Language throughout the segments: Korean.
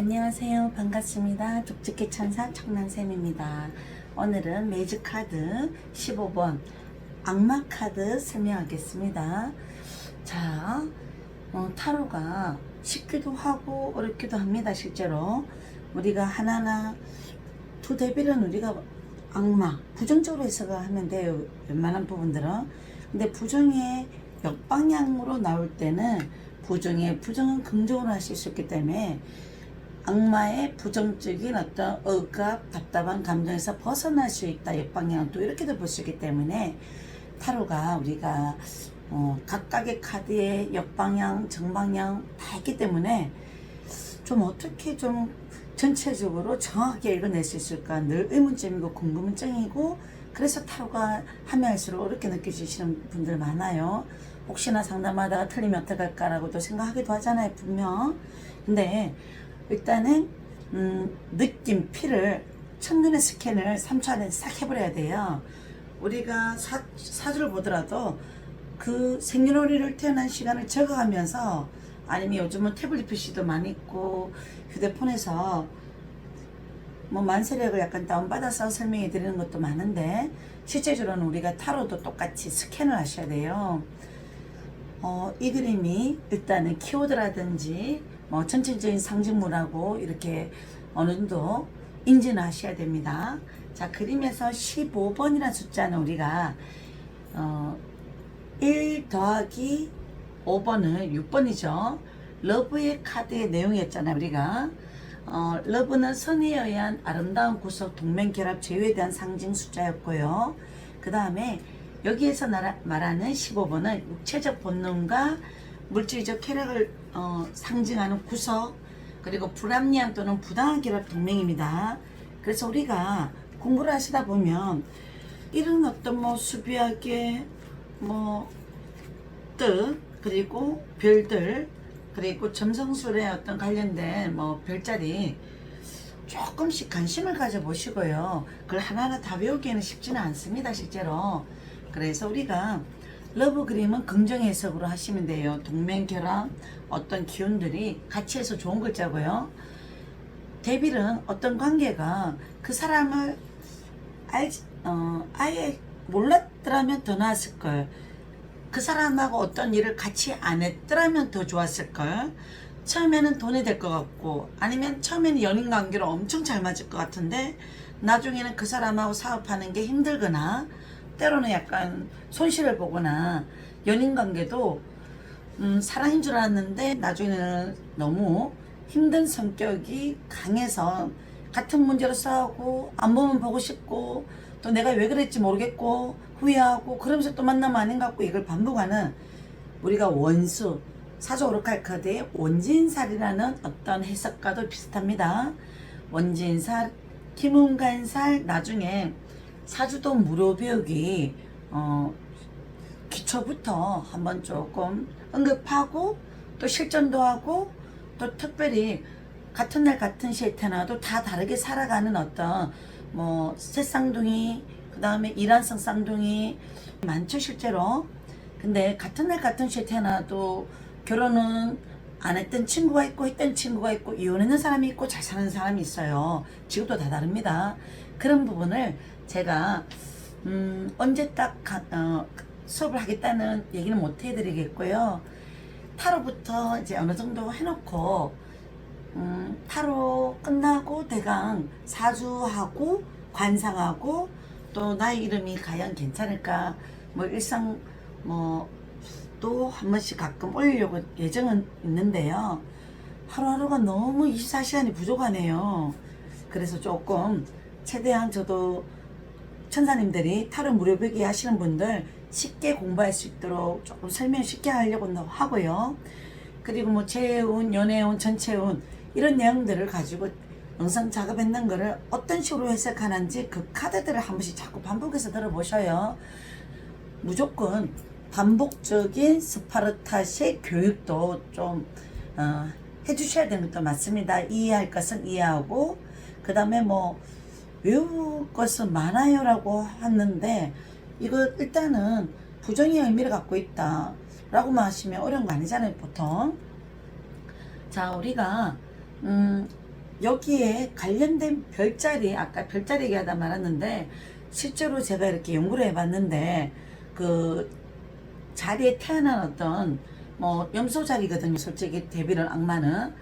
안녕하세요. 반갑습니다. 족집게 천사 청란쌤입니다. 오늘은 매직 카드 15번 악마 카드 설명하겠습니다. 자, 타로가 쉽기도 하고 어렵기도 합니다. 실제로 우리가 하나하나 두 대비는 우리가 악마 부정적으로 해석을 하면 돼요. 웬만한 부분들은. 근데 부정의 역방향으로 나올 때는 부정은 긍정으로 하실 수 있기 때문에 악마의 부정적인 어떤 억압, 답답한 감정에서 벗어날 수 있다. 역방향은 또 이렇게도 볼 수 있기 때문에 타로가 우리가 각각의 카드의 역방향, 정방향 다 있기 때문에 좀 어떻게 좀 전체적으로 정확하게 읽어낼 수 있을까 늘 의문점이고 궁금증이고, 그래서 타로가 하면 할수록 어렵게 느껴지시는 분들 많아요. 혹시나 상담하다가 틀리면 어떡할까라고도 생각하기도 하잖아요, 분명. 근데 일단은 느낌, 피를 첫눈에 스캔을 3초 안에 싹 해버려야 돼요. 우리가 사주를 보더라도 그 생년월일을 태어난 시간을 적어가면서, 아니면 요즘은 태블릿 PC도 많이 있고 휴대폰에서 뭐 만세력을 약간 다운받아서 설명해 드리는 것도 많은데, 실제적으로는 우리가 타로도 똑같이 스캔을 하셔야 돼요. 이 그림이 일단은 키워드라든지 뭐 전체적인 상징물하고 이렇게 어느 정도 인지는 하셔야 됩니다. 자, 그림에서 15번이라는 숫자는 우리가 1 더하기 5번은 6번이죠. 러브의 카드의 내용이었잖아요. 우리가 러브는 선의에 의한 아름다운 구속, 동맹, 결합, 제휴에 대한 상징 숫자였고요. 그 다음에 여기에서 말하는 15번은 육체적 본능과 물질적 쾌락을 상징하는 구석, 그리고 불합리한 또는 부당한 결합, 동맹입니다. 그래서 우리가 공부를 하시다 보면 이런 어떤 뭐 수비하게 뭐 뜻, 그리고 별들, 그리고 점성술에 어떤 관련된 뭐 별자리 조금씩 관심을 가져보시고요. 그걸 하나하나 다 외우기에는 쉽지는 않습니다, 실제로. 그래서 우리가 러브 그림은 긍정 해석으로 하시면 돼요. 동맹, 결합, 어떤 기운들이 같이 해서 좋은 글자고요. 데빌은 어떤 관계가 그 사람을 아예 몰랐더라면 더 나았을걸. 그 사람하고 어떤 일을 같이 안 했더라면 더 좋았을걸. 처음에는 돈이 될 것 같고, 아니면 처음에는 연인 관계로 엄청 잘 맞을 것 같은데 나중에는 그 사람하고 사업하는 게 힘들거나, 때로는 약간 손실을 보거나, 연인 관계도 사랑인 줄 알았는데 나중에는 너무 힘든 성격이 강해서 같은 문제로 싸우고 안 보면 보고 싶고 또 내가 왜 그랬지 모르겠고 후회하고 그러면서 또 만나면 아닌 것 같고, 이걸 반복하는 우리가 원수, 사주 오르칼 카드의 원진살이라는 어떤 해석과도 비슷합니다. 원진살, 김운간살, 나중에 사주도 무료 배우기 기초부터 한번 조금 언급하고 또 실전도 하고, 또 특별히 같은 날 같은 시에 태어나도 다 다르게 살아가는 어떤 뭐 새쌍둥이, 그 다음에 이란성 쌍둥이 많죠, 실제로. 근데 같은 날 같은 시에 태어나도 결혼은 안 했던 친구가 있고 했던 친구가 있고 이혼했는 사람이 있고 잘 사는 사람이 있어요. 직업도 다 다릅니다. 그런 부분을 제가 언제 딱 수업을 하겠다는 얘기는 못 해드리겠고요. 타로부터 이제 어느 정도 해놓고 타로 끝나고 대강 사주하고 관상하고 또 나의 이름이 과연 괜찮을까, 뭐 일상 뭐 또 한 번씩 가끔 올리려고 예정은 있는데요. 하루하루가 너무 24시간이 부족하네요. 그래서 조금 최대한 저도 천사님들이 타로 무료 배기 하시는 분들 쉽게 공부할 수 있도록 조금 설명 쉽게 하려고 하고요. 그리고 뭐 재운, 연애운, 전체운 이런 내용들을 가지고 영상 작업했는 거를 어떤 식으로 해석하는지 그 카드들을 한 번씩 자꾸 반복해서 들어보셔요. 무조건 반복적인 스파르타식 교육도 좀 해주셔야 되는 것도 맞습니다. 이해할 것은 이해하고, 그 다음에 뭐 외울 것은 많아요 라고 하는데, 이거 일단은 부정의 의미를 갖고 있다 라고만 하시면 어려운 거 아니잖아요, 보통. 자, 우리가 여기에 관련된 별자리, 아까 별자리 얘기하다 말았는데, 실제로 제가 이렇게 연구를 해봤는데, 그 자리에 태어난 어떤 뭐 염소자리거든요. 솔직히 데뷔를 악마는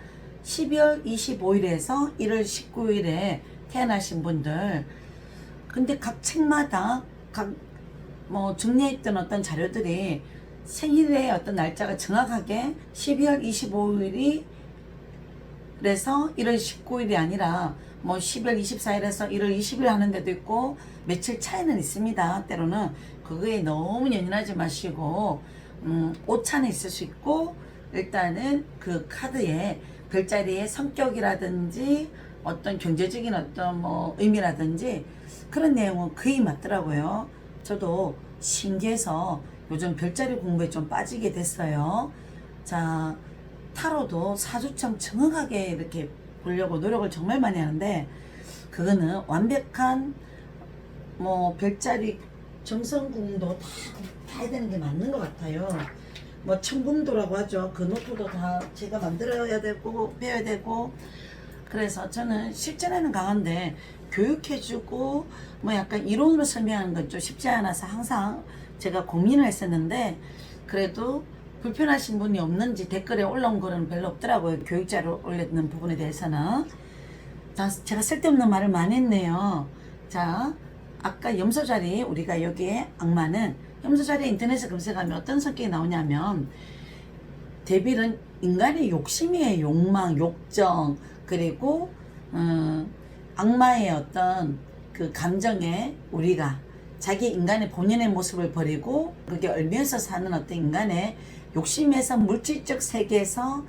12월 25일에서 1월 19일에 태어나신 분들. 근데 각 책마다 각 뭐 정리했던 어떤 자료들이 생일의 어떤 날짜가 정확하게 12월 25일이 그래서 1월 19일이 아니라 뭐 10월 24일에서 1월 20일 하는 데도 있고 며칠 차이는 있습니다. 때로는 그거에 너무 연연하지 마시고 오차는 있을 수 있고, 일단은 그 카드에 별자리의 성격이라든지 어떤 경제적인 어떤 뭐 의미라든지 그런 내용은 거의 맞더라고요. 저도 신기해서 요즘 별자리 공부에 좀 빠지게 됐어요. 자, 타로도 사주청 정확하게 이렇게 보려고 노력을 정말 많이 하는데, 그거는 완벽한 뭐 별자리 정성궁도 다 해야 되는 게 맞는 것 같아요. 뭐 천궁도라고 하죠. 그 노트도 다 제가 만들어야 되고 배워야 되고. 그래서 저는 실전에는 강한데 교육해주고 뭐 약간 이론으로 설명하는 건 좀 쉽지 않아서 항상 제가 고민을 했었는데, 그래도 불편하신 분이 없는지 댓글에 올라온 거는 별로 없더라고요. 교육자료 올리는 부분에 대해서는. 자, 제가 쓸데없는 말을 많이 했네요. 자, 아까 염소자리, 우리가 여기에 악마는 염소자리 인터넷에 검색하면 어떤 성격이 나오냐면, 데빌은 인간의 욕심이에요. 욕망, 욕정, 그리고 악마의 어떤 그 감정에 우리가 자기 인간의 본연의 모습을 버리고 그게 얽매여서 사는 어떤 인간의 욕심에서, 물질적 세계에서,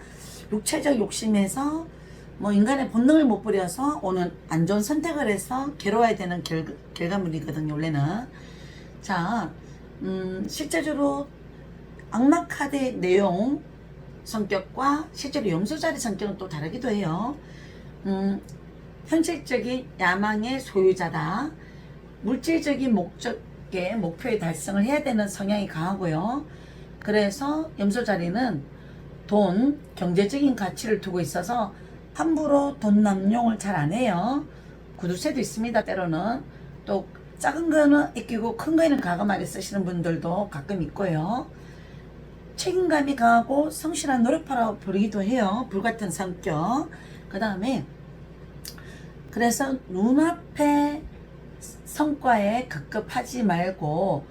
육체적 욕심에서 뭐 인간의 본능을 못 부려서 오는 안 좋은 선택을 해서 괴로워야 되는 결과물이거든요, 원래는. 자, 실제적으로 악마 카드의 내용 성격과 실제로 염소자리 성격은 또 다르기도 해요. 현실적인 야망의 소유자다. 물질적인 목적의 목표의 달성을 해야 되는 성향이 강하고요. 그래서 염소자리는 돈, 경제적인 가치를 두고 있어서 함부로 돈 남용을 잘 안 해요. 구두쇠도 있습니다, 때로는. 또 작은 거는 아끼고 큰 거에는 과감하게 쓰시는 분들도 가끔 있고요. 책임감이 강하고 성실한 노력파라고 부르기도 해요. 불같은 성격. 그 다음에 그래서 눈앞에 성과에 급급하지 말고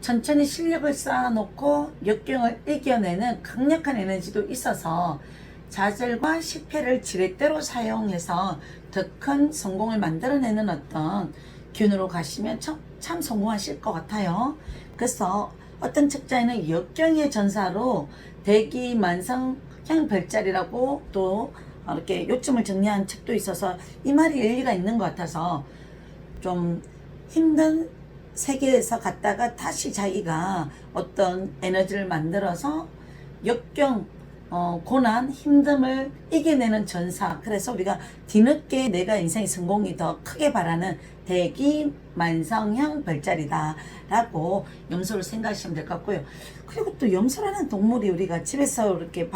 천천히 실력을 쌓아놓고 역경을 이겨내는 강력한 에너지도 있어서 좌절과 실패를 지렛대로 사용해서 더 큰 성공을 만들어내는 어떤 기운으로 가시면 참 성공하실 것 같아요. 그래서 어떤 책자에는 역경의 전사로 대기만성형 별자리라고 또 이렇게 요점을 정리한 책도 있어서 이 말이 일리가 있는 것 같아서, 좀 힘든 세계에서 갔다가 다시 자기가 어떤 에너지를 만들어서 역경, 고난, 힘듦을 이겨내는 전사. 그래서 우리가 뒤늦게 내가 인생의 성공이 더 크게 바라는 대기만성형 별자리다 라고 염소를 생각하시면 될 것 같고요. 그리고 또 염소라는 동물이 우리가 집에서 이렇게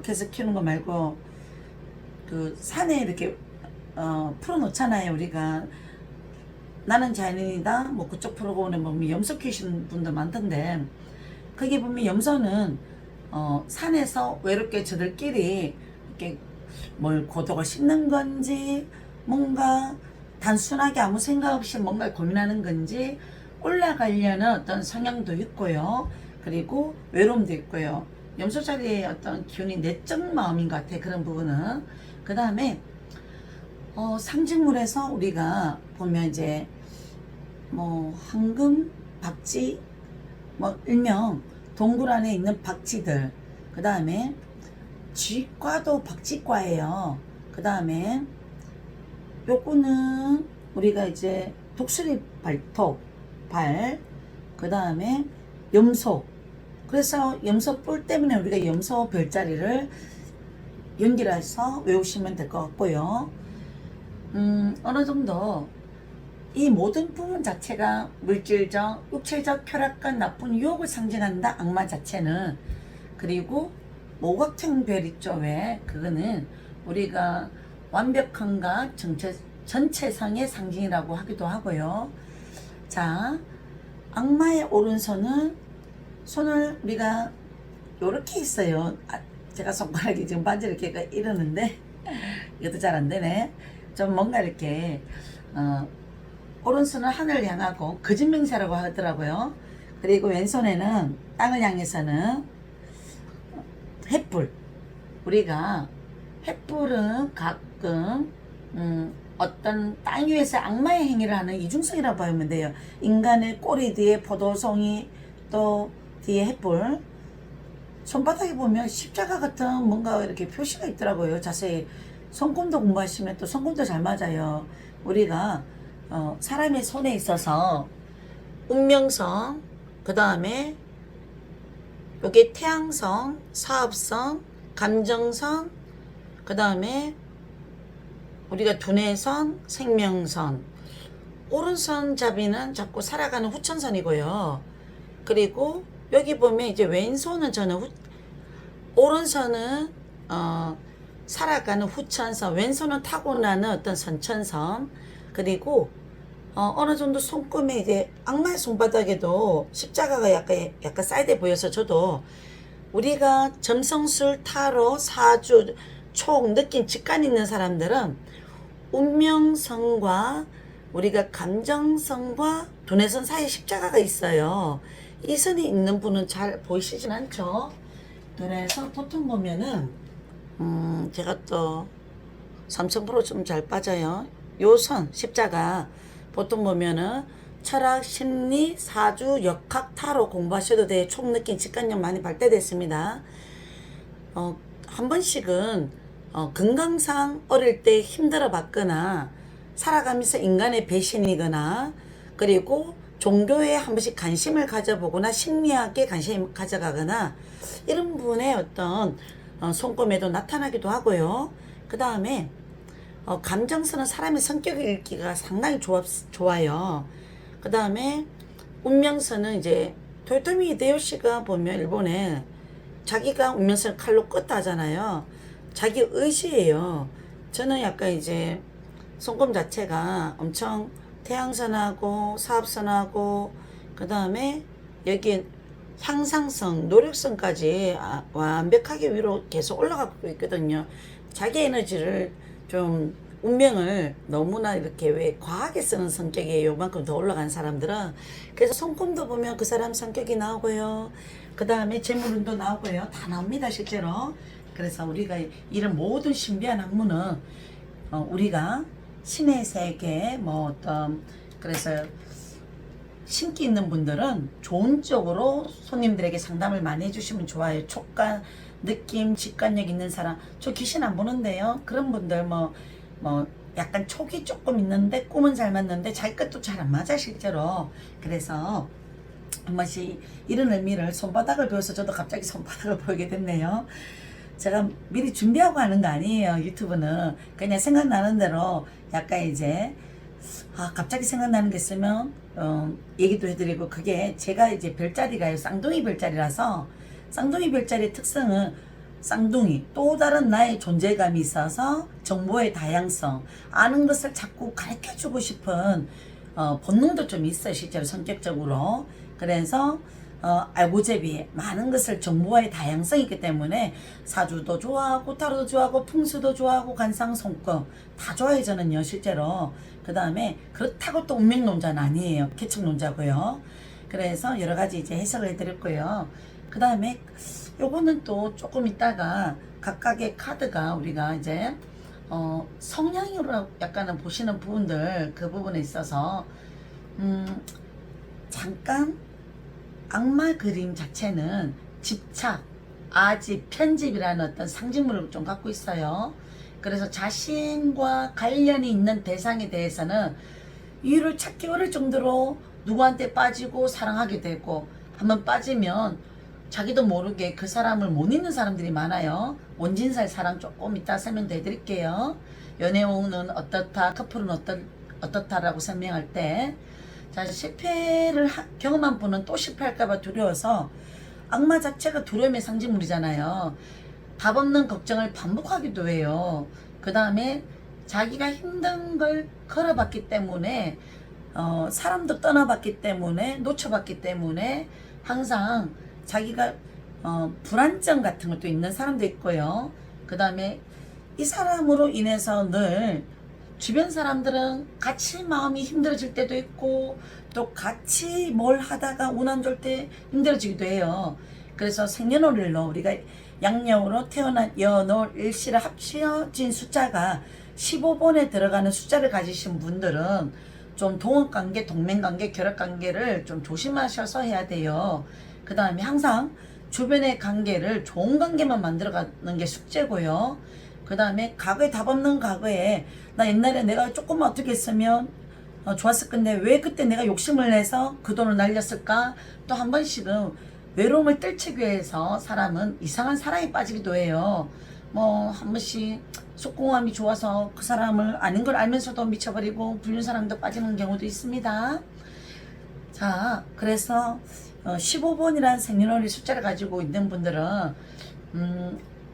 계속 키우는 거 말고 그 산에 이렇게 풀어놓잖아요. 우리가 나는 자연인이다 뭐 그쪽 프로그램에 보면 염소 키우시는 분들 많던데, 거기 보면 염소는 산에서 외롭게 저들끼리 이렇게 뭘 고독을 씹는 건지, 뭔가 단순하게 아무 생각 없이 뭔가 고민하는 건지 올라가려는 어떤 성향도 있고요. 그리고 외로움도 있고요. 염소자리의 어떤 기운이 내적 마음인 것 같아, 그런 부분은. 그 다음에 상징물에서 우리가 보면 이제 뭐 황금, 박쥐, 뭐 일명 동굴 안에 있는 박쥐들, 그 다음에 쥐과도 박쥐과예요. 그 다음에 요거는 우리가 이제 독수리 발톱, 그 다음에 염소. 그래서 염소 뿔 때문에 우리가 염소 별자리를 연결해서 외우시면 될 것 같고요. 어느 정도 이 모든 부분 자체가 물질적, 육체적 쾌락과 나쁜 유혹을 상징한다, 악마 자체는. 그리고 모각형 별 있죠, 왜? 그거는 우리가 완벽함과 전체성의 상징이라고 하기도 하고요. 자, 악마의 오른손은 손을 우리가 요렇게 있어요. 제가 손가락이 지금 반지를 이렇게 이러는데 이것도 잘 안 되네. 좀 뭔가 이렇게 오른손은 하늘을 향하고 거짓 맹세라고 하더라고요. 그리고 왼손에는 땅을 향해서는 횃불. 우리가 횃불은 가끔 어떤 땅 위에서 악마의 행위를 하는 이중성이라고 보면 돼요. 인간의 꼬리 뒤에 포도송이, 또 뒤에 횃불. 손바닥에 보면 십자가 같은 뭔가 이렇게 표시가 있더라고요. 자세히 손금도 공부하시면 또 손금도 잘 맞아요. 우리가 사람의 손에 있어서 운명성, 그 다음에 요게 태양성, 사업성, 감정성, 그 다음에 우리가 두뇌선, 생명선, 오른손 잡이는 자꾸 살아가는 후천선이고요. 그리고 여기 보면 이제 왼손은 저는 오른손은 살아가는 후천선, 왼손은 타고나는 어떤 선천선, 그리고 어느 정도 손금에 이제 악마의 손바닥에도 십자가가 약간 사이드에 보여서 저도 우리가 점성술, 타로, 사주, 촉, 느낌, 직관 있는 사람들은 운명선과 우리가 감정선과 두뇌선 사이에 십자가가 있어요. 이 선이 있는 분은 잘 보이시진 않죠. 그래서 보통 보면은 제가 또 3000% 좀 잘 빠져요. 요 선 십자가 보통 보면은 철학, 심리, 사주, 역학, 타로 공부하셔도 돼요. 촉, 느낌, 직관력 많이 발달됐습니다. 한 번씩은 건강상 어릴 때 힘들어 봤거나 살아가면서 인간의 배신이거나 그리고 종교에 한 번씩 관심을 가져보거나 심리학에 관심을 가져가거나 이런 분의 어떤 손금에도 나타나기도 하고요. 그 다음에 감정선은 사람의 성격을 읽기가 상당히 좋아요. 그 다음에 운명선은 이제 도요토미 히데요시가 보면 일본에 자기가 운명선을 칼로 껐다 하잖아요. 자기 의지예요. 저는 약간 이제 손금 자체가 엄청 태양선하고 사업선하고 그 다음에 여기에 향상성, 노력성까지 완벽하게 위로 계속 올라가고 있거든요. 자기 에너지를 좀 운명을 너무나 이렇게 왜 과하게 쓰는 성격이 요만큼 더 올라간 사람들은 그래서 손금도 보면 그 사람 성격이 나오고요. 그 다음에 재물운도 나오고요. 다 나옵니다 실제로. 그래서 우리가 이런 모든 신비한 학문은 우리가 신의 세계 뭐 어떤 그래서 신기 있는 분들은 좋은 쪽으로 손님들에게 상담을 많이 해주시면 좋아요. 촉감, 느낌, 직관력 있는 사람. 저 귀신 안 보는데요. 그런 분들 뭐 약간 촉이 조금 있는데 꿈은 잘 맞는데 자기 것도 잘 안 맞아 실제로. 그래서 한 번씩 이런 의미를 손바닥을 배워서 저도 갑자기 손바닥을 보이게 됐네요. 제가 미리 준비하고 하는 거 아니에요. 유튜브는 그냥 생각나는 대로 약간 이제 갑자기 생각나는 게 있으면 얘기도 해드리고, 그게 제가 이제 별자리가요 쌍둥이 별자리라서, 쌍둥이 별자리의 특성은 쌍둥이 또 다른 나의 존재감이 있어서 정보의 다양성, 아는 것을 자꾸 가르쳐주고 싶은 본능도 좀 있어요 실제로 성격적으로. 그래서 알고제비 많은 것을 정보와의 다양성이 있기 때문에 사주도 좋아하고 타로도 좋아하고 풍수도 좋아하고 관상 손금 다 좋아해요 저는요 실제로. 그 다음에 그렇다고 또 운명론자는 아니에요. 개척론자고요. 그래서 여러 가지 이제 해석을 해드렸고요. 그 다음에 요거는 또 조금 있다가 각각의 카드가 우리가 이제 성향으로 약간은 보시는 부분들 그 부분에 있어서 잠깐 악마 그림 자체는 집착, 아집, 편집이라는 어떤 상징물을 좀 갖고 있어요. 그래서 자신과 관련이 있는 대상에 대해서는 이유를 찾기 어려울 정도로 누구한테 빠지고 사랑하게 되고, 한번 빠지면 자기도 모르게 그 사람을 못 잊는 사람들이 많아요. 원진살 사랑 조금 이따 설명도 해드릴게요. 연애운은 어떻다, 커플은 어떻다라고 설명할 때, 자, 실패를 경험한 분은 또 실패할까봐 두려워서, 악마 자체가 두려움의 상징물이잖아요. 답 없는 걱정을 반복하기도 해요. 그 다음에 자기가 힘든 걸 걸어봤기 때문에 사람도 떠나봤기 때문에 놓쳐봤기 때문에 항상 자기가 불안증 같은 것도 있는 사람도 있고요. 그 다음에 이 사람으로 인해서 늘 주변 사람들은 같이 마음이 힘들어질 때도 있고 또 같이 뭘 하다가 운 안 좋을 때 힘들어지기도 해요. 그래서 생년월일로 우리가 양력으로 태어난 연월 일시를 합쳐진 숫자가 15번에 들어가는 숫자를 가지신 분들은 좀 동업관계, 동맹관계, 결합관계를 좀 조심하셔서 해야 돼요. 그 다음에 항상 주변의 관계를 좋은 관계만 만들어가는 게 숙제고요. 그 다음에 과거에 답 없는 과거에 나 옛날에 내가 조금만 어떻게 했으면 좋았을 건데 왜 그때 내가 욕심을 내서 그 돈을 날렸을까? 또 한 번씩은 외로움을 떨치기 위해서 사람은 이상한 사랑에 빠지기도 해요. 뭐 한 번씩 속공함이 좋아서 그 사람을 아닌 걸 알면서도 미쳐버리고 불륜사랑도 빠지는 경우도 있습니다. 자, 그래서 15번이라는 생년월일 숫자를 가지고 있는 분들은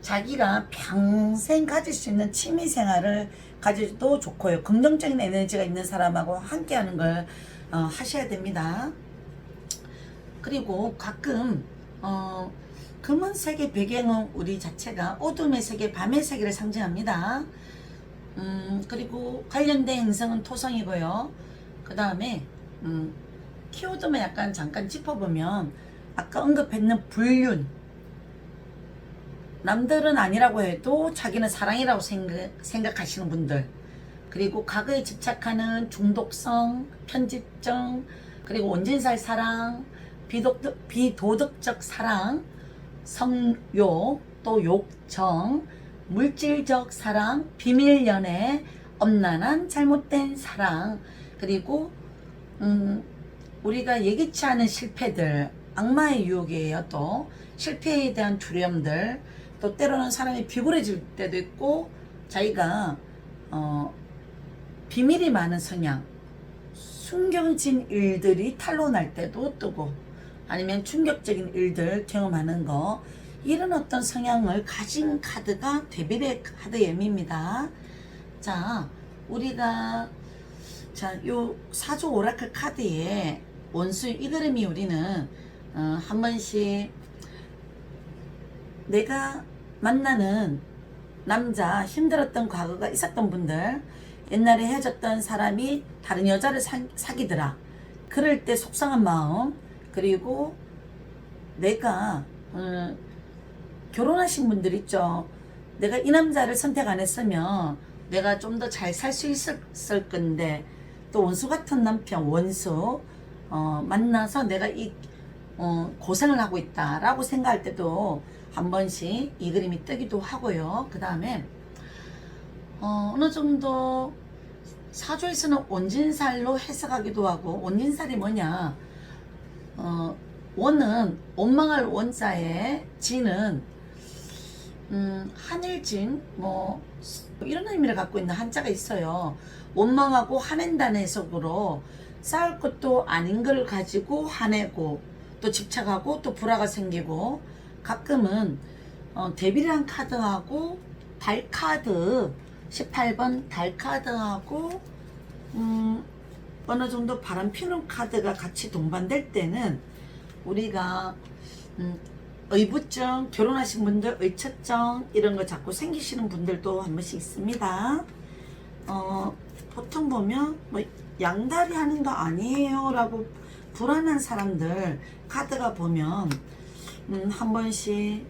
자기가 평생 가질 수 있는 취미생활을 가져도 좋고요. 긍정적인 에너지가 있는 사람하고 함께하는 걸 하셔야 됩니다. 그리고 가끔 금은색의 배경은 우리 자체가 어둠의 세계, 밤의 세계를 상징합니다. 그리고 관련된 행성은 토성이고요. 그 다음에 키워드만 약간 잠깐 짚어보면 아까 언급했는 불륜, 남들은 아니라고 해도 자기는 사랑이라고 생각하시는 분들, 그리고 과거에 집착하는 중독성, 편집증, 그리고 원진살 사랑, 비도덕적 사랑, 성욕, 또 욕정, 물질적 사랑, 비밀연애, 엄란한 잘못된 사랑, 그리고 우리가 예기치 않은 실패들, 악마의 유혹이에요. 또 실패에 대한 두려움들, 또 때로는 사람이 비굴해질 때도 있고 자기가 비밀이 많은 성향, 숨겨진 일들이 탄로날 때도 뜨고 아니면 충격적인 일들 경험하는 거, 이런 어떤 성향을 가진 카드가 데빌의 카드 예미입니다. 자, 우리가 요 사조 오라클 카드에 원수 이 그림이 우리는 한 번씩 내가 만나는 남자, 힘들었던 과거가 있었던 분들, 옛날에 헤어졌던 사람이 다른 여자를 사귀더라, 그럴 때 속상한 마음, 그리고 내가 결혼하신 분들 있죠. 내가 이 남자를 선택 안 했으면 내가 좀 더 잘 살 수 있었을 건데, 또 원수 같은 남편, 원수 만나서 내가 이 고생을 하고 있다라고 생각할 때도 한 번씩 이 그림이 뜨기도 하고요. 그 다음에 어느 정도 사주에서는 원진살로 해석하기도 하고, 원진살이 뭐냐, 원은 원망할 원자에 진은 한일진 뭐 이런 의미를 갖고 있는 한자가 있어요. 원망하고 화낸다는 해석으로 쌓을 것도 아닌 걸 가지고 화내고 또 집착하고 또 불화가 생기고, 가끔은 데빌이란 카드하고 달카드 18번 달카드하고 어느 정도 바람 피는 카드가 같이 동반될 때는 우리가 의부증, 결혼하신 분들 의처증 이런 거 자꾸 생기시는 분들도 한 번씩 있습니다. 보통 보면 뭐 양다리 하는 거 아니에요 라고 불안한 사람들 카드가 보면 한 번씩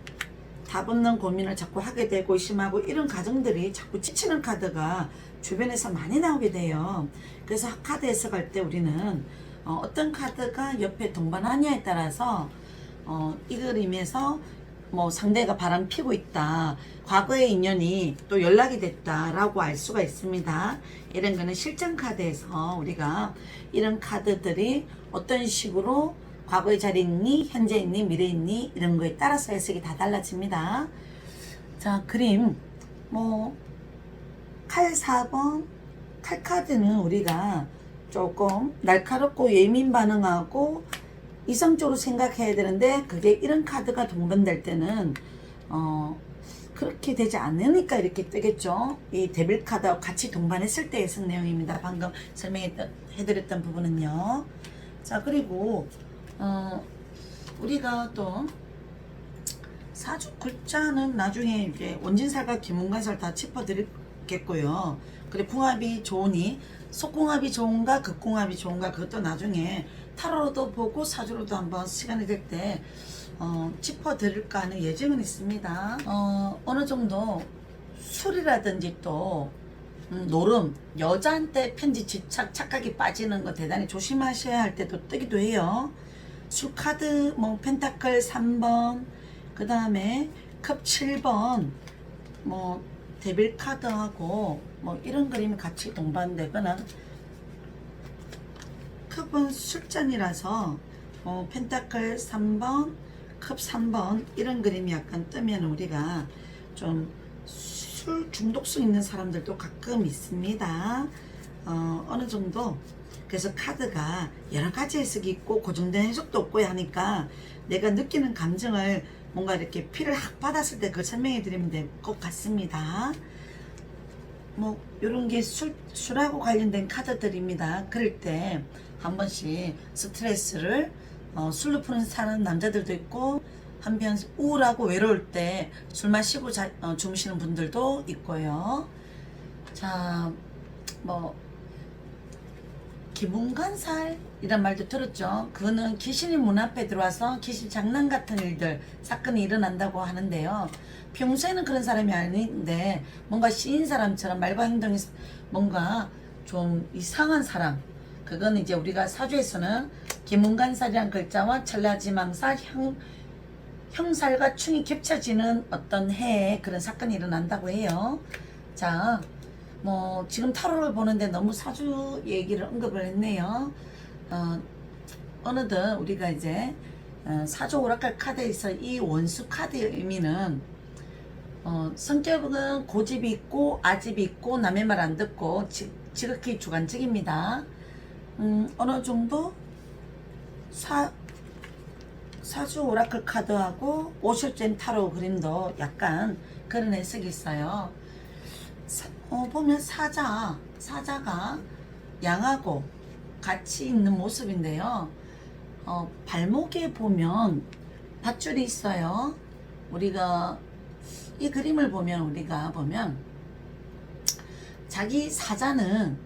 답 없는 고민을 자꾸 하게 되고 의심하고 이런 가정들이 자꾸 지치는 카드가 주변에서 많이 나오게 돼요. 그래서 카드 해석할 때 우리는 어떤 카드가 옆에 동반하냐에 따라서 이 그림에서 뭐 상대가 바람 피고 있다, 과거의 인연이 또 연락이 됐다 라고 알 수가 있습니다. 이런 거는 실전 카드에서 우리가 이런 카드들이 어떤 식으로 과거의 자리에 있니, 현재 있니, 미래에 있니, 이런 거에 따라서 해석이 다 달라집니다. 자, 그림 뭐 칼 4번 칼 카드는 우리가 조금 날카롭고 예민 반응하고 이성적으로 생각해야 되는데, 그게 이런 카드가 동반될 때는 그렇게 되지 않으니까 이렇게 뜨겠죠. 이 데빌 카드와 같이 동반했을 때의 쓴 내용입니다. 방금 설명해드렸던 부분은요. 자, 그리고 우리가 또 사주 글자는 나중에 이제 원진살과 기문관살 다 짚어드리겠고요. 그리고 궁합이 좋으니 속궁합이 좋은가 극궁합이 좋은가 그것도 나중에 타로로도 보고 사주로도 한번 시간이 될 때 짚어드릴까 하는 예정은 있습니다. 어느 정도 술이라든지 또 노름, 여자한테 편지 집착, 착각이 빠지는 거 대단히 조심하셔야 할 때도 뜨기도 해요. 술카드, 뭐 펜타클 3번, 그 다음에 컵 7번, 뭐 데빌 카드하고 뭐 이런 그림이 같이 동반되거나, 컵은 술잔이라서 펜타클 3번, 컵 3번 이런 그림이 약간 뜨면 우리가 좀 술 중독성 있는 사람들도 가끔 있습니다. 어느 정도 그래서 카드가 여러 가지 해석이 있고 고정된 해석도 없고 하니까 내가 느끼는 감정을 뭔가 이렇게 피를 확 받았을 때 그걸 설명해 드리면 될 것 같습니다. 뭐 이런 게 술하고 관련된 카드들입니다. 그럴 때 한 번씩 스트레스를 술로 푸는 사는 남자들도 있고, 한편 우울하고 외로울 때 술 마시고 주무시는 분들도 있고요. 자, 뭐 기문관살 이란 말도 들었죠. 그거는 귀신이 문 앞에 들어와서 귀신 장난 같은 일들, 사건이 일어난다고 하는데요. 평소에는 그런 사람이 아닌데 뭔가 시인 사람처럼 말과 행동이 뭔가 좀 이상한 사람, 그건 이제 우리가 사주에서는 기문관살이란 글자와 천라지망살, 형살과 충이 겹쳐지는 어떤 해에 그런 사건이 일어난다고 해요. 자, 뭐 지금 타로를 보는데 너무 사주 얘기를 언급을 했네요. 어느덧 우리가 이제 사주 오라클 카드에서 이 원수 카드의 의미는 성격은 고집이 있고 아집이 있고 남의 말 안 듣고 지극히 주관적입니다. 어느 정도 사주 오라클 카드하고 오실젠 타로 그림도 약간 그런 해석이 있어요. 보면 사자가 양하고 같이 있는 모습인데요. 발목에 보면 밧줄이 있어요. 우리가 이 그림을 보면 자기 사자는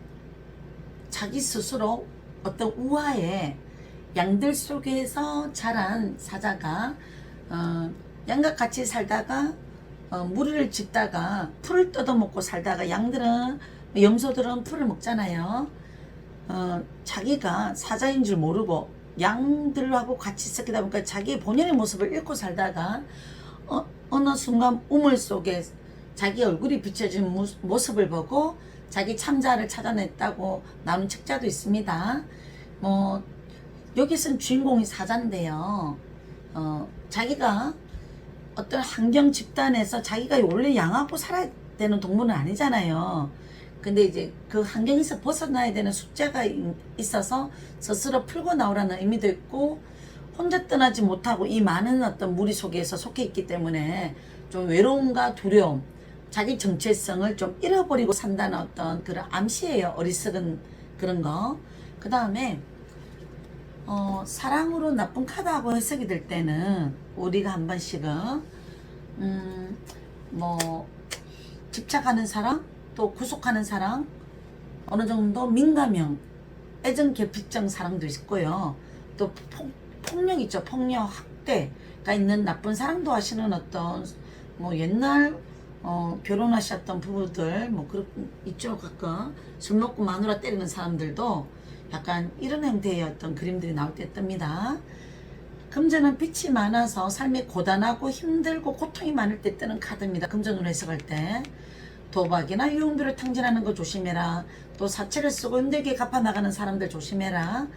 자기 스스로 어떤 우아에 양들 속에서 자란 사자가 양과 같이 살다가 무리를 짓다가 풀을 뜯어먹고 살다가, 양들은 염소들은 풀을 먹잖아요. 자기가 사자인 줄 모르고 양들하고 같이 섞이다 보니까 자기 본연의 모습을 잃고 살다가 어느 순간 우물 속에 자기 얼굴이 비춰진 모습을 보고 자기 참자를 찾아냈다고 나온 책자도 있습니다. 뭐 여기서는 주인공이 사자인데요. 자기가 어떤 환경 집단에서 자기가 원래 양하고 살아야 되는 동물은 아니잖아요. 근데 이제 그 환경에서 벗어나야 되는 숙제가 있어서 스스로 풀고 나오라는 의미도 있고, 혼자 떠나지 못하고 이 많은 어떤 무리 속에서 속해 있기 때문에 좀 외로움과 두려움, 자기 정체성을 좀 잃어버리고 산다는 어떤 그런 암시예요. 어리석은 그런 거. 그 다음에 사랑으로 나쁜 카드하고 해석이 될 때는 우리가 한 번씩은 뭐 집착하는 사랑, 또 구속하는 사랑, 어느 정도 민감형, 애정 결핍증 사랑도 있고요. 또 폭력 있죠. 폭력, 학대가 있는 나쁜 사랑도 하시는 어떤 뭐 옛날 결혼하셨던 부부들 뭐 그런 있죠. 가끔 술 먹고 마누라 때리는 사람들도 약간 이런 형태의 어떤 그림들이 나올 때 뜹니다. 금전은 빚이 많아서 삶이 고단하고 힘들고 고통이 많을 때 뜨는 카드입니다. 금전으로 해석할 때 도박이나 유흥비를 탕진하는 거 조심해라. 또 사채를 쓰고 힘들게 갚아나가는 사람들 조심해라.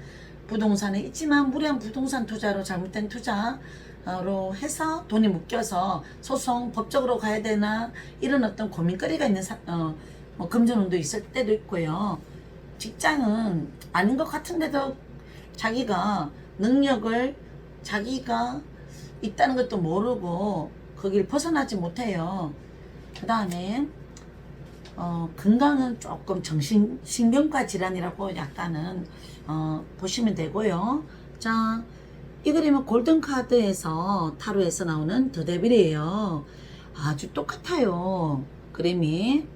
부동산에 있지만 무리한 부동산 투자로 잘못된 투자로 해서 돈이 묶여서 소송 법적으로 가야 되나 이런 어떤 고민거리가 있는 뭐 금전운도 있을 때도 있고요. 직장은 아닌 것 같은데도 자기가 능력을 자기가 있다는 것도 모르고 거길 벗어나지 못해요. 그 다음에 건강은 조금 신경과 질환이라고 약간은 보시면 되고요. 자, 이 그림은 골든카드에서 타로에서 나오는 더 데빌이에요. 아주 똑같아요, 그림이.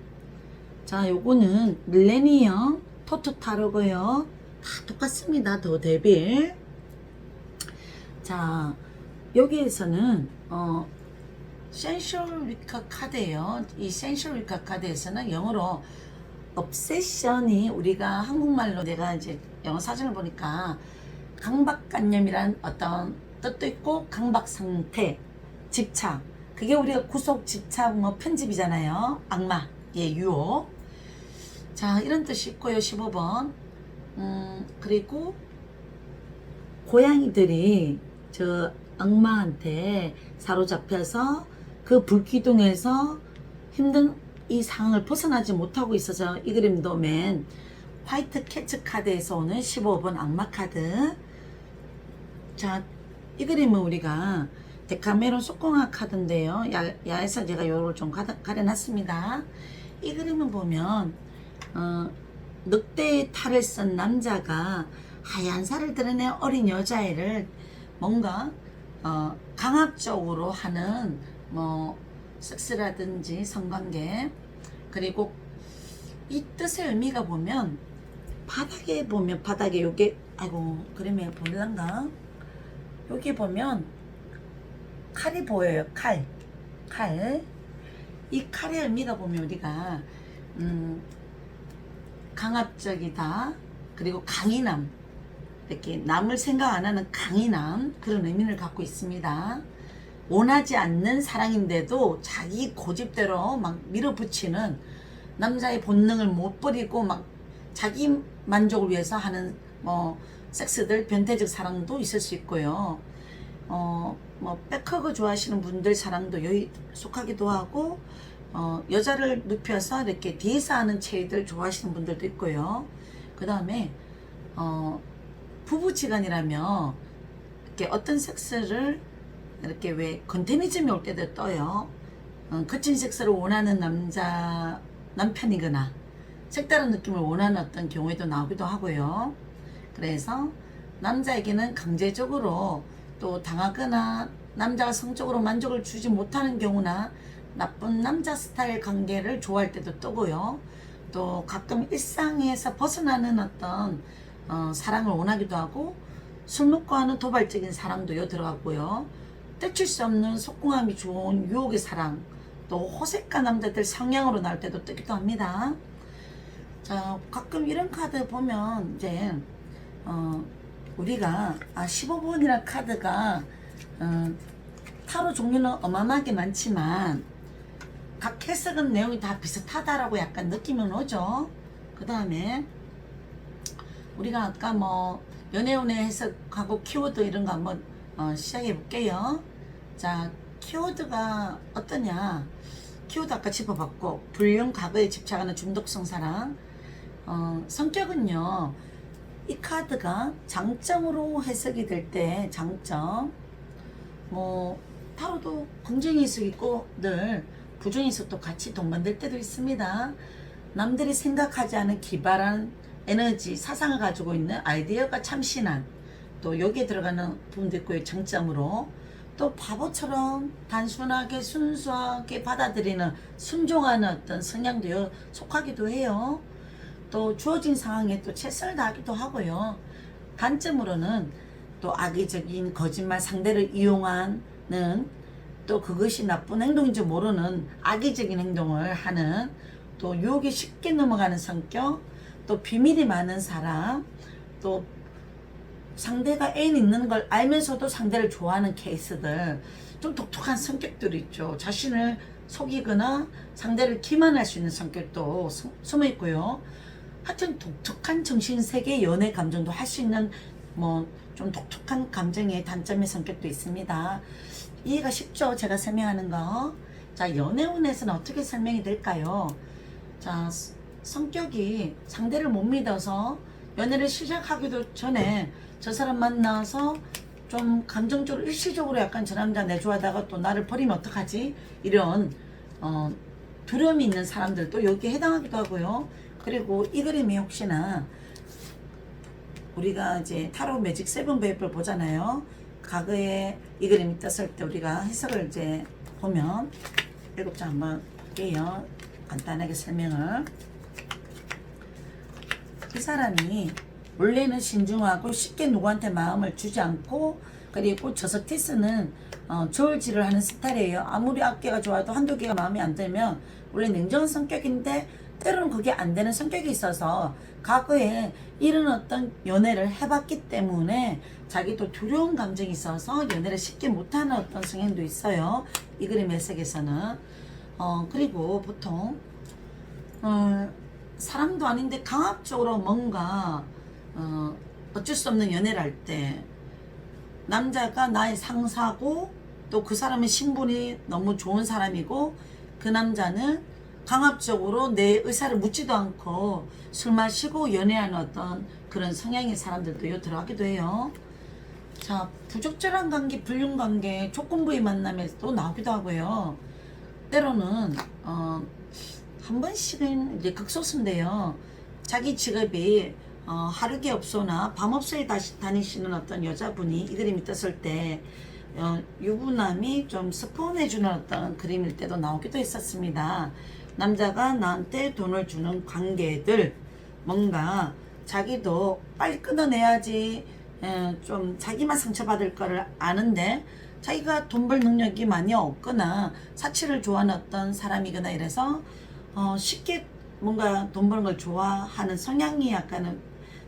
자, 요거는 밀레니엄 토트 타로고요. 다 똑같습니다, 더 데빌. 자, 여기에서는 센슈얼 위카 카드예요. 이 센슈얼 위카 카드에서는 영어로 obsession이, 우리가 한국말로 내가 이제 영어 사전을 보니까 강박관념이란 어떤 뜻도 있고, 강박상태, 집착, 그게 우리가 구속, 집착, 뭐 편집이잖아요. 악마의 유혹. 자, 이런 뜻이 있고요. 15번. 그리고 고양이들이 저 악마한테 사로잡혀서 그 불기둥에서 힘든 이 상황을 벗어나지 못하고 있어서 이 그림도 맨 화이트 캐츠 카드에서 오는 15번 악마 카드. 자, 이 그림은 우리가 데카메론 속공화 카드인데요. 야에서 제가 요걸 좀 가려놨습니다. 이 그림을 보면 늑대의 탈을 쓴 남자가 하얀 살을 드러낸 어린 여자애를 뭔가 강압적으로 하는 뭐 섹스라든지 성관계, 그리고 이 뜻의 의미가 보면 바닥에 보면, 바닥에 요게, 아이고 그림에 보일란가, 여기 보면 칼이 보여요. 칼. 이 칼의 의미가 보면 우리가 강압적이다, 그리고 강인함, 이렇게 남을 생각 안 하는 강인함, 그런 의미를 갖고 있습니다. 원하지 않는 사랑인데도 자기 고집대로 막 밀어붙이는, 남자의 본능을 못 버리고 막 자기 만족을 위해서 하는 뭐 섹스들, 변태적 사랑도 있을 수 있고요. 뭐 백허그 좋아하시는 분들 사랑도 여기 속하기도 하고, 여자를 눕혀서 이렇게 뒤에서 하는 체위들 좋아하시는 분들도 있고요. 그 다음에 부부지간이라면 이렇게 어떤 섹스를 이렇게 왜 컨테니즘이 올 때도 떠요. 거친 섹스를 원하는 남편이거나 색다른 느낌을 원하는 어떤 경우에도 나오기도 하고요. 그래서 남자에게는 강제적으로 또 당하거나 남자가 성적으로 만족을 주지 못하는 경우나 나쁜 남자 스타일 관계를 좋아할 때도 뜨고요. 또 가끔 일상에서 벗어나는 어떤 사랑을 원하기도 하고, 술 먹고 하는 도발적인 사랑도 여 들어가고요. 떼칠 수 없는 속궁함이 좋은 유혹의 사랑, 또 호색한 남자들 성향으로 나올 때도 뜨기도 합니다. 자, 가끔 이런 카드 보면 이제 우리가 15번이라는 카드가 타로 종류는 어마어마하게 많지만 각 해석은 내용이 다 비슷하다라고 약간 느낌은 오죠. 그 다음에 우리가 아까 뭐 연애운의 해석하고 키워드 이런 거 한번 시작해 볼게요. 자, 키워드가 어떠냐. 키워드 아까 짚어봤고, 불륜, 과거에 집착하는 중독성 사랑. 성격은요, 이 카드가 장점으로 해석이 될 때 장점, 뭐 타로도 긍정의 해석이 있고 늘 부정의 해석도 같이 동반될 때도 있습니다. 남들이 생각하지 않은 기발한 에너지, 사상을 가지고 있는 아이디어가 참신한, 또 여기에 들어가는 부분도 있고요. 장점으로 또 바보처럼 단순하게 순수하게 받아들이는, 순종하는 어떤 성향도 속하기도 해요. 또 주어진 상황에 또 최선을 다하기도 하고요. 단점으로는 또 악의적인 거짓말, 상대를 이용하는, 또 그것이 나쁜 행동인지 모르는 악의적인 행동을 하는, 또 유혹에 쉽게 넘어가는 성격, 또 비밀이 많은 사람, 또 상대가 애인 있는 걸 알면서도 상대를 좋아하는 케이스들, 좀 독특한 성격들이 있죠. 자신을 속이거나 상대를 기만할 수 있는 성격도 숨어 있고요. 하여튼 독특한 정신세계, 연애 감정도 할 수 있는 뭐 좀 독특한 감정의 단점의 성격도 있습니다. 이해가 쉽죠? 제가 설명하는 거. 자, 연애운에서는 어떻게 설명이 될까요? 자, 성격이 상대를 못 믿어서 연애를 시작하기도 전에 저 사람 만나서 좀 감정적으로 일시적으로 약간 저 남자 내 좋아하다가 또 나를 버리면 어떡하지? 이런 두려움이 있는 사람들도 여기에 해당하기도 하고요. 그리고 이 그림이 혹시나 우리가 이제 타로 매직 세븐 베이퍼를 보잖아요. 과거에 이 그림이 떴을 때 우리가 해석을 이제 보면 7장 한번 볼게요. 간단하게 설명을. 이 사람이 원래는 신중하고 쉽게 누구한테 마음을 주지 않고, 그리고 저스티스는 저울질을 하는 스타일이에요. 아무리 악기가 좋아도 한두 개가 마음에 안 들면 원래 냉정한 성격인데 때로는 그게 안 되는 성격이 있어서 과거에 이런 어떤 연애를 해봤기 때문에 자기도 두려운 감정이 있어서 연애를 쉽게 못하는 어떤 성향도 있어요. 이 그림 해석에서는. 그리고 보통 사람도 아닌데 강압적으로 뭔가 어쩔 수 없는 연애를 할 때 남자가 나의 상사고 또 그 사람의 신분이 너무 좋은 사람이고 그 남자는 강압적으로 내 의사를 묻지도 않고 술 마시고 연애하는 어떤 그런 성향의 사람들도 요 들어가기도 해요. 자, 부적절한 관계, 불륜 관계, 조건부의 만남에도 나오기도 하고요. 때로는 한 번씩은 이제 극소수인데요. 자기 직업이 하루계업소나 밤업소에 다니시는 어떤 여자분이 이 그림이 떴을 때 유부남이 좀 스폰해주는 어떤 그림일 때도 나오기도 했었습니다. 남자가 나한테 돈을 주는 관계들, 뭔가 자기도 빨리 끊어내야지 좀 자기만 상처받을 거를 아는데 자기가 돈 벌 능력이 많이 없거나 사치를 좋아하는 어떤 사람이거나 이래서 쉽게 뭔가 돈 버는 걸 좋아하는 성향이 약간은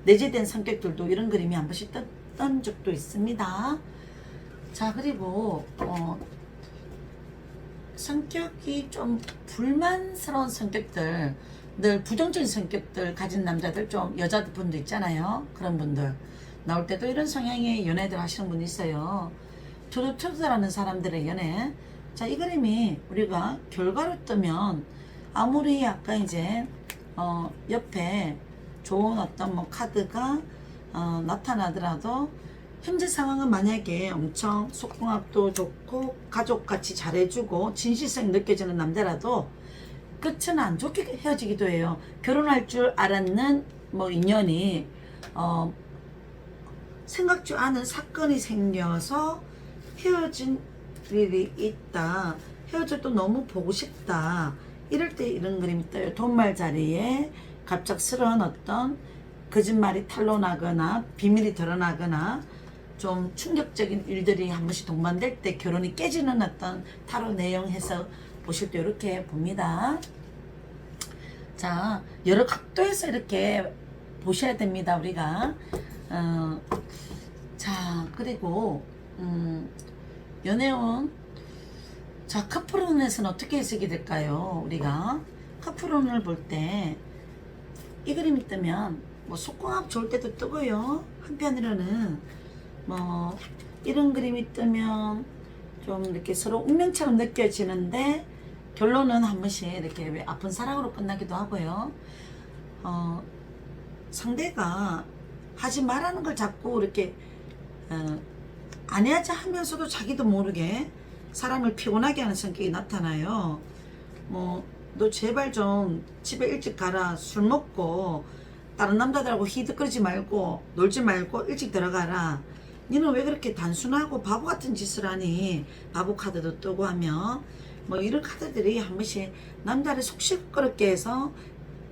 내재된 성격들도 이런 그림이 한 번씩 떴던 적도 있습니다. 자, 그리고 성격이 좀 불만스러운 성격들, 늘 부정적인 성격들 가진 남자들, 좀 여자분도 있잖아요. 그런 분들 나올 때도 이런 성향의 연애들 하시는 분이 있어요. 투두투두라는 사람들의 연애. 자, 이 그림이 우리가 결과로 뜨면 아무리 약간 이제 옆에 좋은 어떤 뭐 카드가 나타나더라도 현재 상황은 만약에 엄청 속궁합도 좋고 가족같이 잘해주고 진실성이 느껴지는 남자라도 끝은 안 좋게 헤어지기도 해요. 결혼할 줄 알았는 뭐 인연이 생각지 않은 사건이 생겨서 헤어진 일이 있다. 헤어져도 너무 보고 싶다. 이럴 때 이런 그림이 떠요. 돈말 자리에 갑작스러운 어떤 거짓말이 탄로나거나 비밀이 드러나거나 좀 충격적인 일들이 한 번씩 동반될 때 결혼이 깨지는 어떤 타로 내용 해서 보실 때 이렇게 봅니다. 자, 여러 각도에서 이렇게 보셔야 됩니다. 우리가 자, 그리고 연애운, 자, 커플운에서는 어떻게 해석이 될까요? 우리가 커플운을 볼 때 이 그림이 뜨면 뭐 속궁합 좋을 때도 뜨고요. 한편으로는 뭐 이런 그림이 뜨면 좀 이렇게 서로 운명처럼 느껴지는데 결론은 한 번씩 이렇게 왜 아픈 사랑으로 끝나기도 하고요. 상대가 하지 말라는 걸 자꾸 이렇게 안 해야지 하면서도 자기도 모르게 사람을 피곤하게 하는 성격이 나타나요. 뭐 너 제발 좀 집에 일찍 가라. 술 먹고 다른 남자들하고 히득거리지 말고 놀지 말고 일찍 들어가라. 니는 왜 그렇게 단순하고 바보 같은 짓을 하니? 바보 카드도 뜨고 하며 뭐 이런 카드들이 한 번씩 남자를 속 시끄럽게 해서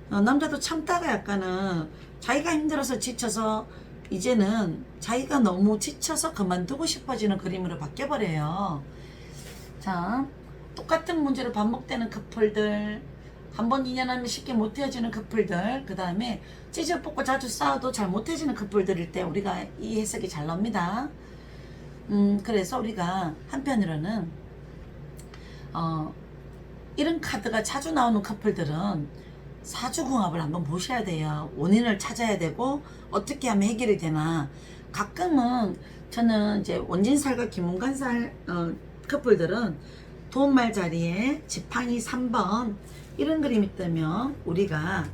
남자도 참다가 약간은 자기가 힘들어서 지쳐서 이제는 자기가 너무 지쳐서 그만두고 싶어지는 그림으로 바뀌어버려요. 자, 똑같은 문제로 반복되는 커플들, 한 번 인연하면 쉽게 못 헤어지는 커플들, 그 다음에 찢어뽑고 자주 싸워도 잘 못 헤어지는 커플들일 때 우리가 이 해석이 잘 나옵니다. 그래서 우리가 한편으로는 이런 카드가 자주 나오는 커플들은 사주궁합을 한번 보셔야 돼요. 원인을 찾아야 되고 어떻게 하면 해결이 되나. 가끔은 저는 이제 원진살과 김문간살 커플들은 도움말 자리에 지팡이 3번 이런 그림이 뜨면 우리가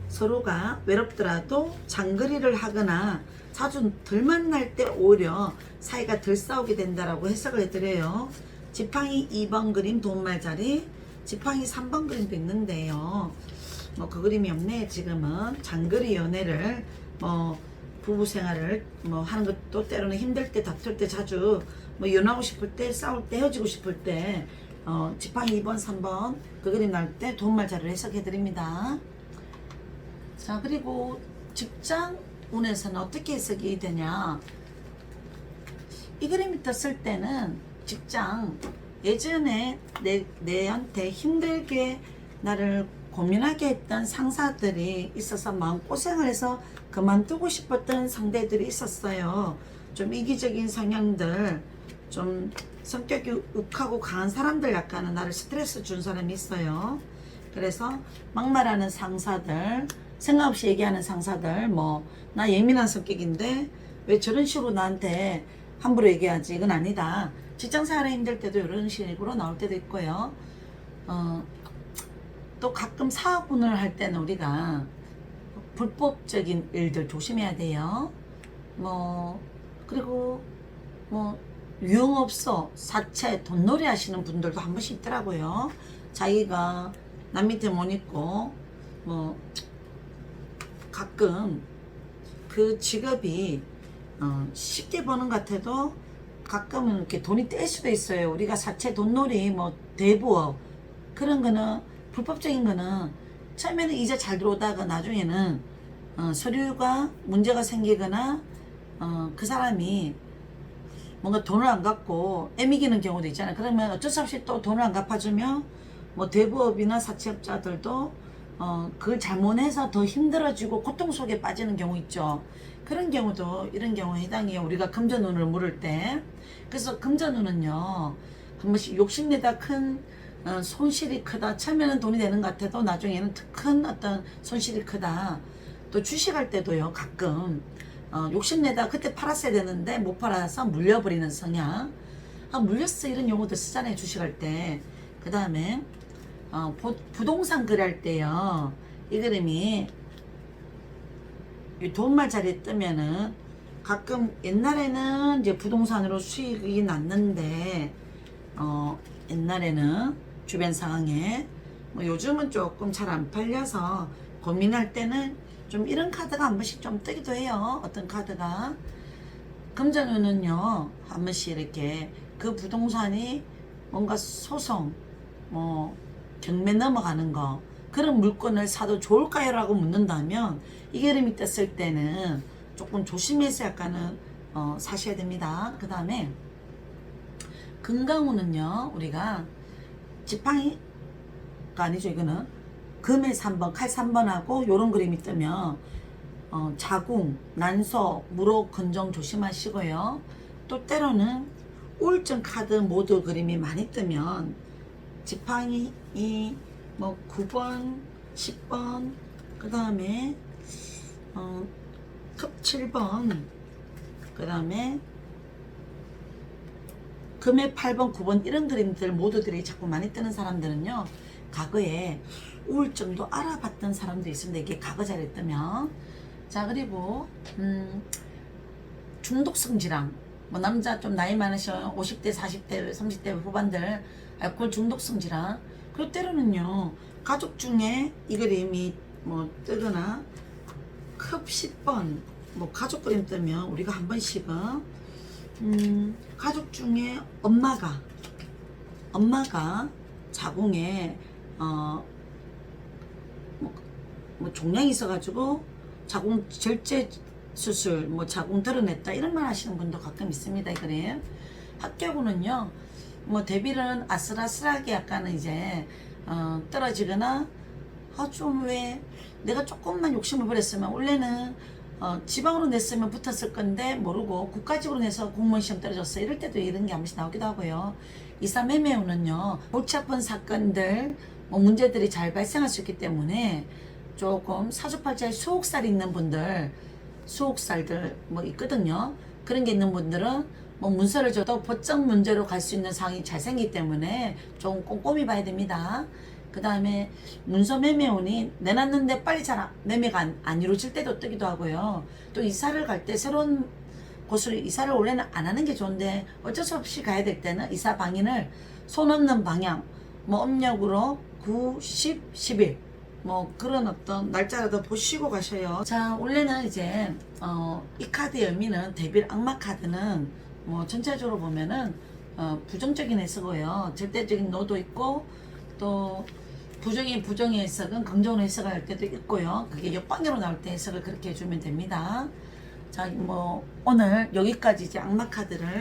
서로가 외롭더라도 장거리를 하거나 자주 덜 만날 때 오히려 사이가 덜 싸우게 된다라고 해석을 해드려요. 지팡이 2번 그림 도움말 자리, 지팡이 3번 그림도 있는데요. 뭐 그 그림이 없네. 지금은 장거리 연애를 뭐 부부 생활을 뭐 하는 것도 때로는 힘들 때 다툴 때 자주 뭐 이혼하고 싶을 때 싸울 때 헤어지고 싶을 때 지팡이 2번 3번 그 그림 나올 때 도움말 자료를 해석해 드립니다. 자, 그리고 직장 운에서는 어떻게 해석이 되냐. 이 그림이 떴을 때는 직장 예전에 내한테 힘들게 나를 고민하게 했던 상사들이 있어서 마음고생을 해서 그만두고 싶었던 상대들이 있었어요. 좀 이기적인 성향들, 좀 성격이 욱하고 강한 사람들, 약간은 나를 스트레스 준 사람이 있어요. 그래서 막말하는 상사들, 생각 없이 얘기하는 상사들, 뭐 나 예민한 성격인데 왜 저런 식으로 나한테 함부로 얘기하지? 이건 아니다. 직장 생활에 힘들 때도 이런 식으로 나올 때도 있고요. 또 가끔 사업운을 할 때는 우리가 불법적인 일들 조심해야 돼요. 그리고 유흥업소, 사채, 돈놀이 하시는 분들도 한 번씩 있더라고요. 자기가 남 밑에 못 있고 가끔 그 직업이 쉽게 버는 것 같아도 가끔은 이렇게 돈이 떼일 수도 있어요. 우리가 사채, 돈놀이, 대부업 그런 거는 불법적인 거는 처음에는 이자 잘 들어오다가 나중에는 서류가 문제가 생기거나 그 사람이 뭔가 돈을 안 갚고 애미기는 경우도 있잖아요. 그러면 어쩔 수 없이 또 돈을 안 갚아주면 대부업이나 사채업자들도 그걸 잘못해서 더 힘들어지고 고통 속에 빠지는 경우 있죠. 그런 경우도 이런 경우에 해당해요. 우리가 금전운을 물을 때. 그래서 금전운은요, 한 번씩 욕심내다 큰 손실이 크다. 처음에는 돈이 되는 것 같아도 나중에는 큰 어떤 손실이 크다. 또 주식할 때도요, 가끔 욕심내다 그때 팔았어야 되는데 못 팔아서 물려버리는 성향. 물렸어, 이런 용어도 쓰잖아요, 주식할 때. 그 다음에 부동산 거래할 때요, 이 그림이 이 도움말 자리에 뜨면은 가끔 옛날에는 이제 부동산으로 수익이 났는데 옛날에는 주변 상황에 요즘은 조금 잘 안 팔려서 고민할 때는 좀 이런 카드가 한 번씩 좀 뜨기도 해요. 어떤 카드가 금전운은요, 한 번씩 이렇게 그 부동산이 뭔가 소송 경매 넘어가는 거, 그런 물건을 사도 좋을까요? 라고 묻는다면 이 그림이 떴을 때는 조금 조심해서 약간은 사셔야 됩니다. 그 다음에 건강운은요, 우리가 지팡이가 아니죠. 이거는 금의 3번, 칼 3번하고 요런 그림이 뜨면 자궁, 난소, 무록, 건종 조심하시고요. 또 때로는 우울증 카드 모두 그림이 많이 뜨면 지팡이 9번, 10번, 그 다음에 컵 7번, 그 다음에 금의 8번, 9번 이런 그림들 모두들이 자꾸 많이 뜨는 사람들은요, 과거에 우울증도 알아봤던 사람도 있습니다. 이게 과거 자리에 뜨면. 자, 그리고 중독성 질환, 남자 좀 나이 많으셔 50대, 40대, 30대 후반들 알코올 중독성 질환. 그리고 때로는요, 가족 중에 이 그림이 뜨거나 컵 10번 가족 그림 뜨면 우리가 한 번씩은 가족 중에 엄마가 자궁에 종양이 있어가지고 자궁 절제 수술, 자궁 드러냈다 이런 말 하시는 분도 가끔 있습니다. 그래요. 합격운은요, 데뷔는 아슬아슬하게 약간은 이제 떨어지거나 좀 왜 내가 조금만 욕심을 부렸으면 원래는 지방으로 냈으면 붙었을 건데 모르고 국가직으로 내서 공무원 시험 떨어졌어, 이럴 때도 이런 게 한 번씩 나오기도 하고요. 이사매매운은요, 골치 아픈 사건들 문제들이 잘 발생할 수 있기 때문에 조금 사주팔자에 수옥살이 있는 분들, 수옥살들 있거든요. 그런 게 있는 분들은 문서를 줘도 법적 문제로 갈 수 있는 상황이 잘 생기기 때문에 좀 꼼꼼히 봐야 됩니다. 그 다음에 문서 매매운이 내놨는데 빨리 잘 매매가 안 이루어질 때도 뜨기도 하고요. 또 이사를 갈 때 새로운 곳으로 이사를 원래는 안 하는 게 좋은데 어쩔 수 없이 가야 될 때는 이사 방인을 손 없는 방향, 뭐 음력으로 9, 10, 11 뭐 그런 어떤 날짜라도 보시고 가셔요. 자, 원래는 이제 이 카드의 의미는 데빌 악마 카드는 뭐 전체적으로 보면은 부정적인 해석이고요. 절대적인 노도 있고 또 부정의 해석은 긍정으로 해석할 때도 있고요. 그게 역방향으로 나올 때 해석을 그렇게 해주면 됩니다. 자, 뭐 오늘 여기까지 이제 악마 카드를